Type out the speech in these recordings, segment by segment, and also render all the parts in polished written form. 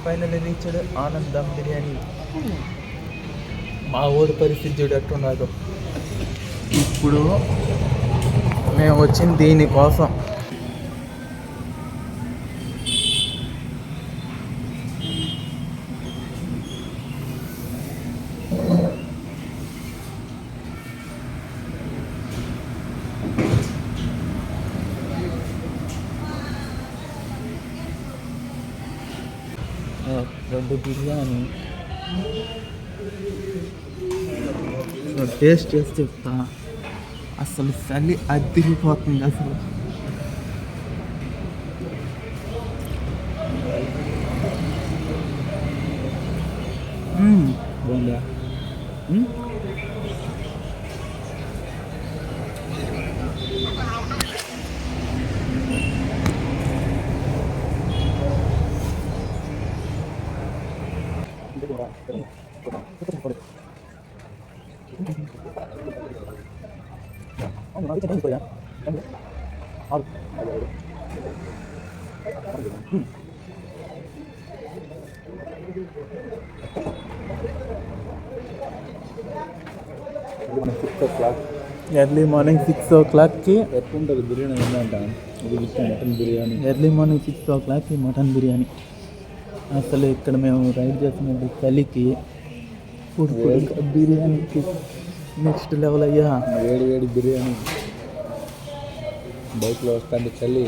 Final reached ఆనందం బిర్యానీ. మా ఊరి పరిస్థితి చూడట్టున్నాడు. ఇప్పుడు మేము వచ్చింది దీనికోసం. రెండు బిర్యానీ టేస్ట్ చేసి చెప్తా. అసలు చలి అదిరిపోతుంది అసలు. బాగుందా? ఎర్లీ మార్నింగ్ 6 o'clock ఎట్లుంటుంది బిర్యానీ ఏంటంట? ఇది mutton biryani. Early morning 6 o'clock mutton biryani. అసలు ఇక్కడ మేము రైడ్ చేస్తున్నది చలికి ఫుడ్ బిర్యానీకి నెక్స్ట్ లెవెల్ అయ్యా. వేడి వేడి బిర్యానీ బైక్లో వస్తాంటే చలి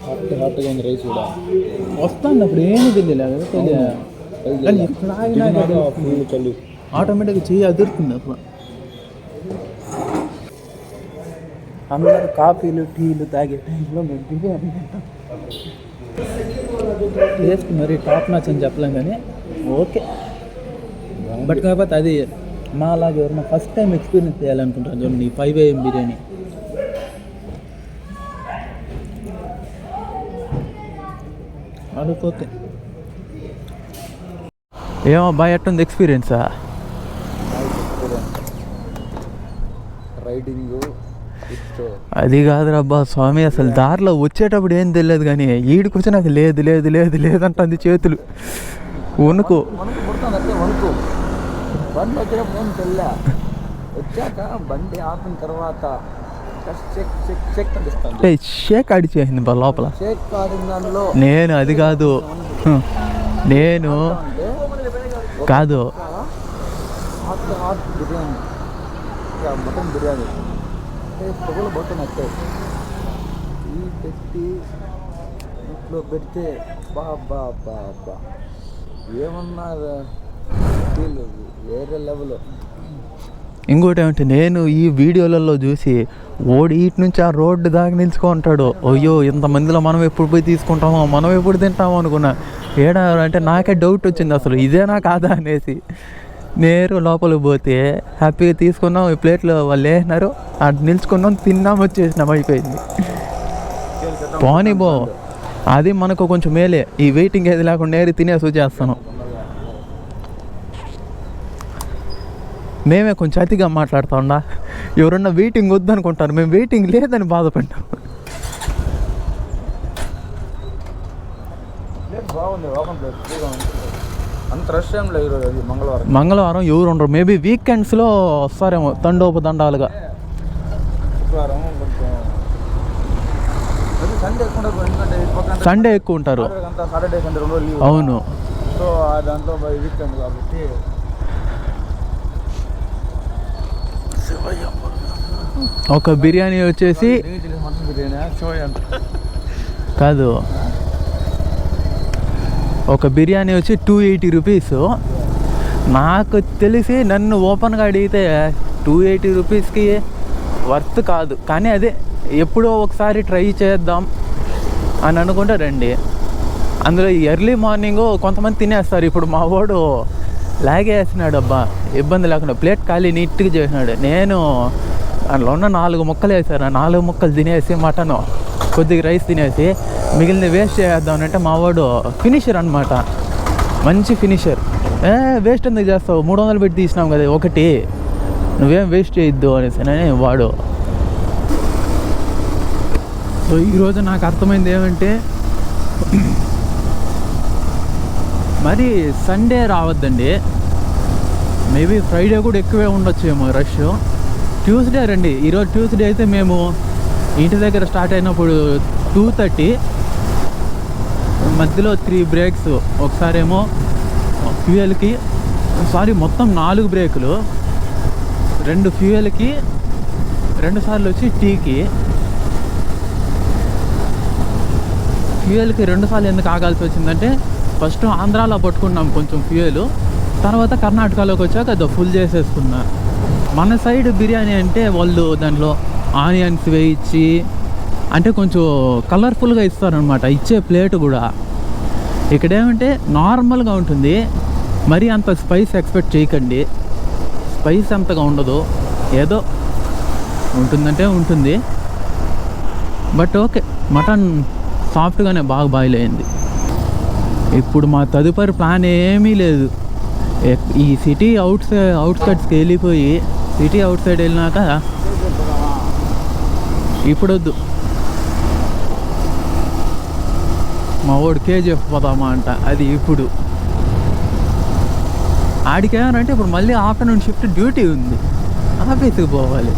హాట్గా ఉంది. రైస్ కూడా వస్తాను అప్పుడు ఏమీ తెలియలేదు కదా, తెలియదు. ఎక్కడ ఆగినా ఫుల్ చలి ఆటోమేటిక్గా చెయ్యి అదురుతుంది అసలు. అందరు కాఫీలు టీలు తాగే టైంలో మేము బిర్యానీ టేస్ట్ మరి టాప్ నాచ్ అని చెప్పలేం కానీ ఓకే. బట్ కాకపోతే అది మా అలాగే ఎవరైనా ఫస్ట్ టైం ఎక్స్పీరియన్స్ చేయాలనుకుంటాను చూడండి 5 AM బిర్యానీ. అడుగుపోతే ఏమో బాగా ఎట్టుంది ఎక్స్పీరియన్సా? రైడింగ్ అది కాదురా అబ్బా స్వామి, అసలు దారిలో వచ్చేటప్పుడు ఏం తెలియదు కానీ ఈడికి వచ్చి నాకు లేదు లేదు లేదు లేదంటుంది చేతులు వణుకు. వణుకు బండి వచ్చినప్పుడు ఏం తెల్లా, వచ్చాక బండి ఆపిన తర్వాత షేక్ ఆడిచేసింది బా లోపల. నేను అది కాదు, నేను కాదు బిర్యానీ మటన్ బిర్యానీ పొగలు బొట్టం వచ్చాయి. ఈ పెట్టి ఇంట్లో పెడితే బాబా బాబా ఏమన్నా ఫీల్ వేరే లెవెల్. ఇంకోటి ఏమంటే నేను ఈ వీడియోలలో చూసి ఓడి ఇటు నుంచి ఆ రోడ్డు దాకా నిలుచుకుంటాడు. అయ్యో ఇంతమందిలో మనం ఎప్పుడు పోయి తీసుకుంటామో, మనం ఎప్పుడు తింటామో అనుకున్నా. ఏడా అంటే నాకే డౌట్ వచ్చింది అసలు ఇదేనా కాదా అనేసి. నేరు లోపలికి పోతే హ్యాపీగా తీసుకున్నాం. ఈ ప్లేట్లో వాళ్ళు వేసినారు, అటు నిలుచుకున్నాం, తిన్నాం, వచ్చేసినాం, అయిపోయింది. పోనీ బో అది మనకు కొంచెం మేలే, ఈ వెయిటింగ్ ఏది లేకుండా నేరు తినేసి వచ్చేస్తాను. మేమే కొంచెం అతిగా మాట్లాడుతూ ఉన్నా, ఎవరన్నా వెయిటింగ్ వద్దనుకుంటారు, మేము వెయిటింగ్ లేదని బాధపడ్డాం. అంత రష్ ఏం లేదు ఈరోజు మంగళవారం ఎవరు ఉండరు. మేబీ వీకెండ్స్లో వస్తారేమో తండోపదండాలుగా. శుక్రవారం సండే ఎక్కువ ఉంటారు. సాటర్డే సండే 2 రోజులు లీవ్. అవును. సో దాంట్లో వీకెండ్ కాబట్టి ఒక బిర్యానీ వచ్చేసి మటన్ బిర్యానీ కాదు, ఒక బిర్యానీ వచ్చి 280 రూపీస్. నాకు తెలిసి నన్ను ఓపెన్గా అడిగితే 280 రూపీస్కి వర్త్ కాదు. కానీ అదే ఎప్పుడో ఒకసారి ట్రై చేద్దాం అని అనుకుంటే రండి. అందులో ఎర్లీ మార్నింగ్ కొంతమంది తినేస్తారు. ఇప్పుడు మా వాడు లాగేసినాడు అబ్బా, ఇబ్బంది లేకుండా ప్లేట్ ఖాళీ నీట్గా చేసినాడు. నేను అందులో ఉన్న 4 ముక్కలు వేసాను. 4 ముక్కలు తినేసి మటను కొద్దిగా రైస్ తినేసి మిగిలిన వేస్ట్ చేద్దామనంటే మా వాడు ఫినిషర్ అనమాట, మంచి ఫినిషర్. వేస్ట్ ఎందుకు చేస్తావు, 300 పెట్టి తీసినాం కదా ఒకటి, నువ్వేం వేస్ట్ చేయొద్దు అనేసి వాడు. సో ఈరోజు నాకు అర్థమైంది ఏమంటే మరి సండే రావద్దండి, మేబీ ఫ్రైడే కూడా ఎక్కువే ఉండొచ్చేమో రష్. ట్యూస్డే రండి. ఈరోజు ట్యూస్డే అయితే మేము ఇంటి దగ్గర స్టార్ట్ అయినప్పుడు 2:30, మధ్యలో 3 బ్రేక్స్. ఒకసారేమో ఫ్యూయల్కి, మొత్తం 4 బ్రేకులు, 2 ఫ్యూయల్కి, 2 సార్లు వచ్చి టీకి. ఫ్యూయల్కి 2 సార్లు ఎందుకు ఆగాల్సి వచ్చిందంటే, ఫస్ట్ ఆంధ్రాలో పట్టుకున్నాం కొంచెం ఫ్యూయల్, తర్వాత కర్ణాటకలోకి వచ్చాక అది ఫుల్ చేసేసుకున్నా. మన సైడ్ బిర్యానీ అంటే వాళ్ళు దాంట్లో ఆనియన్స్ వేయించి అంటే కొంచెం కలర్ఫుల్గా ఇస్తారనమాట, ఇచ్చే ప్లేట్ కూడా. ఇక్కడేమంటే నార్మల్గా ఉంటుంది, మరీ అంత స్పైస్ ఎక్స్పెక్ట్ చేయకండి. స్పైస్ అంతగా ఉండదు, ఏదో ఉంటుందంటే ఉంటుంది. బట్ ఓకే, మటన్ సాఫ్ట్గానే బాగా బాయిల్ అయింది. ఇప్పుడు మా తదుపరి ప్లాన్ ఏమీ లేదు. ఈ సిటీ అవుట్స్కట్స్కి వెళ్ళిపోయి, సిటీ అవుట్ సైడ్ వెళ్ళినాక ఇప్పుడు వద్దు, మా వాడు కేజీఎఫ్ పోదామా అంట. అది ఇప్పుడు ఆడికేమనంటే ఇప్పుడు మళ్ళీ ఆఫ్టర్నూన్ షిఫ్ట్ డ్యూటీ ఉంది, ఆఫీస్కి పోవాలి.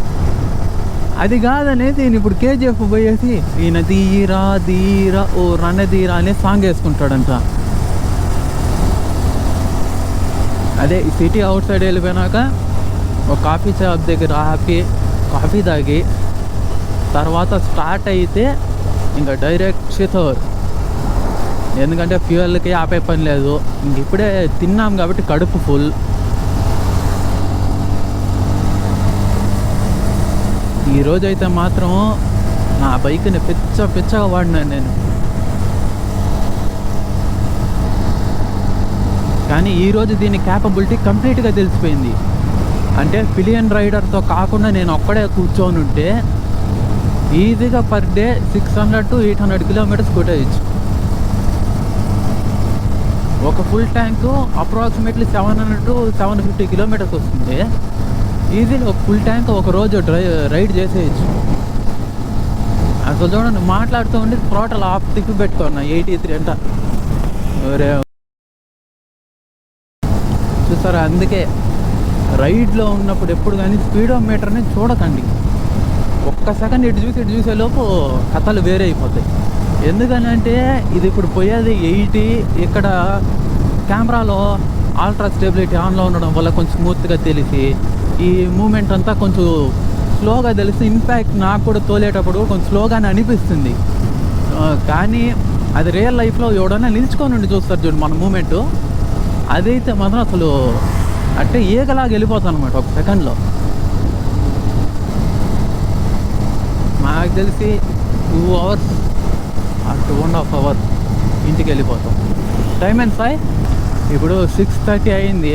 అది కాదనేది నేను ఇప్పుడు కేజీఎఫ్ పోయేసి ఈయన ధీరా ధీరా ఓ రణధీరా అనే సాంగ్ వేసుకుంటాడంట. అదే ఈ సిటీ అవుట్ సైడ్ వెళ్ళిపోయినాక ఒక కాఫీ షాప్ దగ్గర ఆపి కాఫీ తాగి తర్వాత స్టార్ట్ అయితే ఇంకా డైరెక్ట్ చిత్తూరు. ఎందుకంటే ఫ్యూయల్కి ఆపే పని లేదు, ఇంక ఇప్పుడే తిన్నాం కాబట్టి కడుపు ఫుల్. ఈరోజైతే మాత్రం నా బైక్ని పిచ్చగా వాడినాను నేను. కానీ ఈరోజు దీని క్యాపబిలిటీ కంప్లీట్గా తెలిసిపోయింది. అంటే పిలియన్ రైడర్తో కాకుండా నేను ఒక్కడే కూర్చొని ఉంటే ఈజీగా పర్ డే 600 to 800 కిలోమీటర్స్ కొట్టేయచ్చు. ఒక full tank approximately 700 to 750 kilometres వస్తుంది. ఈజీగా ఒక ఫుల్ ట్యాంక్ ఒక రోజు రైడ్ చేసేయచ్చు. అసలు చూడండి, మాట్లాడుతూ ఉండి థ్రోటల్ ఆఫ్ తిప్పి పెట్టుకున్నా 83 అంట. చూసారా, అందుకే రైడ్లో ఉన్నప్పుడు ఎప్పుడు కానీ స్పీడోమీటర్ని చూడకండి. ఒక్క సెకండ్ ఇటు చూసేలోపు కథలు వేరే అయిపోతాయి. ఎందుకనంటే ఇది ఇప్పుడు పోయేది 80, ఇక్కడ కెమెరాలో అల్ట్రా స్టెబిలిటీ ఆన్లో ఉండడం వల్ల కొంచెం స్మూత్గా తెలిసి ఈ మూమెంట్ అంతా కొంచెం స్లోగా తెలిసి ఇంపాక్ట్ నాకు కూడా తోలేటప్పుడు కొంచెం స్లోగానే అనిపిస్తుంది. కానీ అది రియల్ లైఫ్లో ఎవడన్నా నిల్చుకొని ఉండి చూస్తారు చూడు మన మూమెంటు, అదైతే మాత్రం అసలు అంటే ఏగలాగా వెళ్ళిపోతాను అనమాట ఒక సెకండ్లో. నాకు తెలిసి 2 hours ఆర్ 2.5 hours ఇంటికి వెళ్ళిపోతాం. టైం ఎంత సాయి? ఇప్పుడు 6:30 అయింది.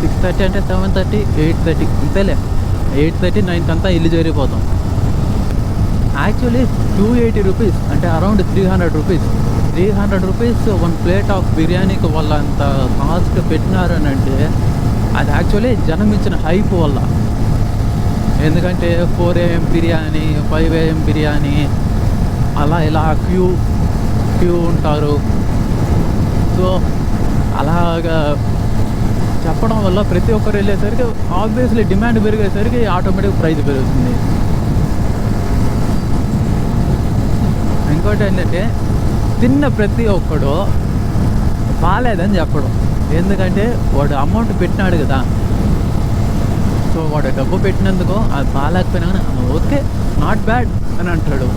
6:30 అంటే 7:30, 8:30 అంతేలే. 8:30, 9 అంతా ఇల్లు చేరిపోతాం. యాక్చువల్లీ 280 రూపీస్ అంటే around 300 rupees. 300 rupees 1 plate of బిర్యానీకి వల్ల అంత కాస్ట్ పెట్టినారని అంటే అది యాక్చువల్లీ జనం ఇచ్చిన హైప్ వల్ల. ఎందుకంటే 4 AM బిర్యానీ, 5 AM బిర్యానీ, అలా ఇలా క్యూ ఉంటారు. సో అలాగా చెప్పడం వల్ల ప్రతి ఒక్కరు వెళ్ళేసరికి ఆబ్వియస్లీ డిమాండ్ పెరిగేసరికి ఆటోమేటిక్ ప్రైస్ పెరుగుతుంది. ఇంకోటి ఏంటంటే తిన్న ప్రతి ఒక్కడు బాగాలేదని చెప్పడం. ఎందుకంటే వాడు అమౌంట్ పెట్టినాడు కదా, సో వాడు డబ్బు పెట్టినందుకు అది బాగాలేకపోయినా కానీ ఓకే నాట్ బ్యాడ్ అని అంటాడు.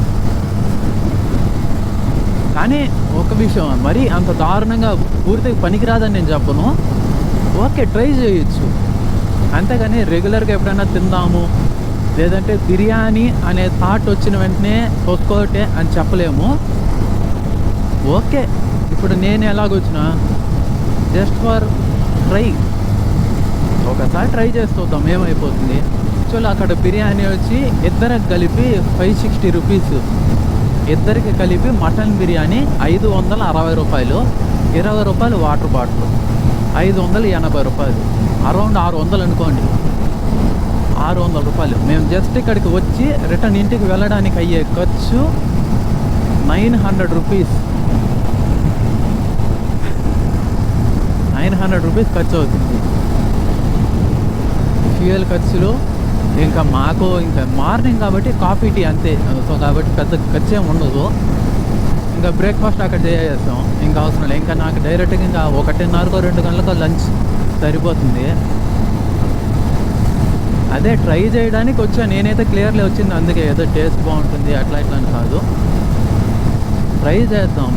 కానీ ఒక విషయం, మరీ అంత దారుణంగా పూర్తిగా పనికిరాదని నేను చెప్పను. ఓకే ట్రై చేయొచ్చు, అంతేగాని రెగ్యులర్గా ఎప్పుడైనా తిందాము లేదంటే బిర్యానీ అనే థాట్ వచ్చిన వెంటనే ఒక్కోటే అని చెప్పలేము. ఓకే ఇప్పుడు నేను ఎలాగొచ్చినా జస్ట్ ఫర్ ట్రై, ఒకసారి ట్రై చేస్తుందాం ఏమైపోతుంది. యాక్చువల్లీ అక్కడ బిర్యానీ వచ్చి ఇద్దరికి కలిపి 560 రూపీస్, ఇద్దరికి కలిపి మటన్ బిర్యానీ 560 రూపాయలు, 20 రూపాయలు వాటర్ బాటిల్, 580 రూపాయలు, అరౌండ్ 600 అనుకోండి. 600 రూపాయలు. మేము జస్ట్ ఇక్కడికి వచ్చి రిటర్న్ ఇంటికి వెళ్ళడానికి అయ్యే ఖర్చు 900 రూపీస్. 900 రూపీస్ ఖర్చు అవుతుంది. ఫ్యూయల్ ఖర్చులు ఇంకా మాకు ఇంకా మార్నింగ్ కాబట్టి కాఫీ టీ అంతే. సో కాబట్టి పెద్ద ఖర్చు ఏమి ఉండదు. ఇంకా బ్రేక్ఫాస్ట్ అక్కడ చేసేస్తాం, ఇంకా అవసరం లేదు. ఇంకా నాకు డైరెక్ట్గా ఇంకా 1:30 2 గంటలకు లంచ్ సరిపోతుంది. అదే ట్రై చేయడానికి వచ్చాను నేనైతే. క్లియర్లీ వచ్చింది, అందుకే ఏదో టేస్ట్ బాగుంటుంది అట్లా ఇట్లా అని కాదు, ట్రై చేద్దాం.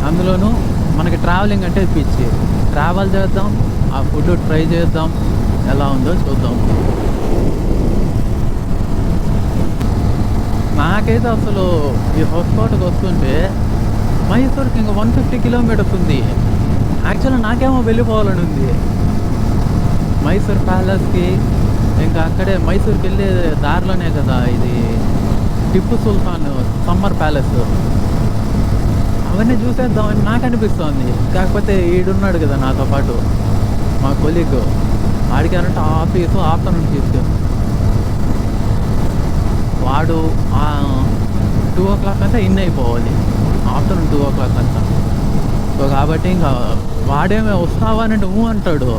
అందులోనూ మనకి ట్రావెలింగ్ అంటే పిచ్చి. ట్రావెల్ చేద్దాం, ఆ ఫుడ్ ట్రై చేద్దాం, ఎలా ఉందో చూద్దాం. నాకైతే అసలు ఈ హొస్కోటకి వస్తుంటే మైసూర్కి ఇంకా 150 కిలోమీటర్స్ ఉంది. యాక్చువల్గా నాకేమో వెళ్ళిపోవాలని ఉంది మైసూర్ ప్యాలెస్కి. ఇంకా అక్కడే మైసూర్కి వెళ్ళే దారిలోనే కదా ఇది టిప్పు సుల్తాన్ సమ్మర్ ప్యాలెస్, అవన్నీ చూసేద్దామని నాకు అనిపిస్తోంది. కాకపోతే ఈడున్నాడు కదా నాతో పాటు మా కొలీగ్, ఆడికారంటే ఆఫీసు ఆఫ్టర్నూన్ తీసుకెళ్ళి వాడు 2 o'clock అంతా ఇన్ అయిపోవాలి, ఆఫ్టర్నూన్ 2 o'clock అంతా. సో కాబట్టి ఇంకా వాడేమే వస్తావా అంటే అంటాడు,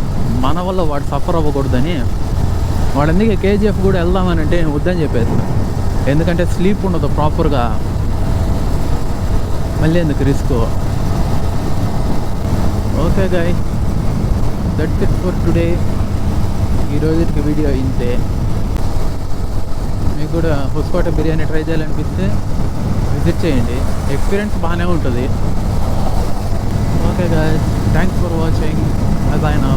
మన వల్ల వాడు సఫర్ అవ్వకూడదని. వాడు అందుకే కేజీఎఫ్ కూడా వెళ్దామనంటే వద్దని చెప్పేసి, ఎందుకంటే స్లీప్ ఉండదు ప్రాపర్గా, మళ్ళీ ఎందుకు risk. Okay guy, that's it for today. ఈరోజుకి వీడియో ఇంతే. మీకు కూడా హొస్కోట బిర్యానీ ట్రై చేయాలనిపిస్తే విజిట్ చేయండి, ఎక్స్పీరియన్స్ బాగానే ఉంటుంది. Okay guy, thanks for watching. Bye bye now.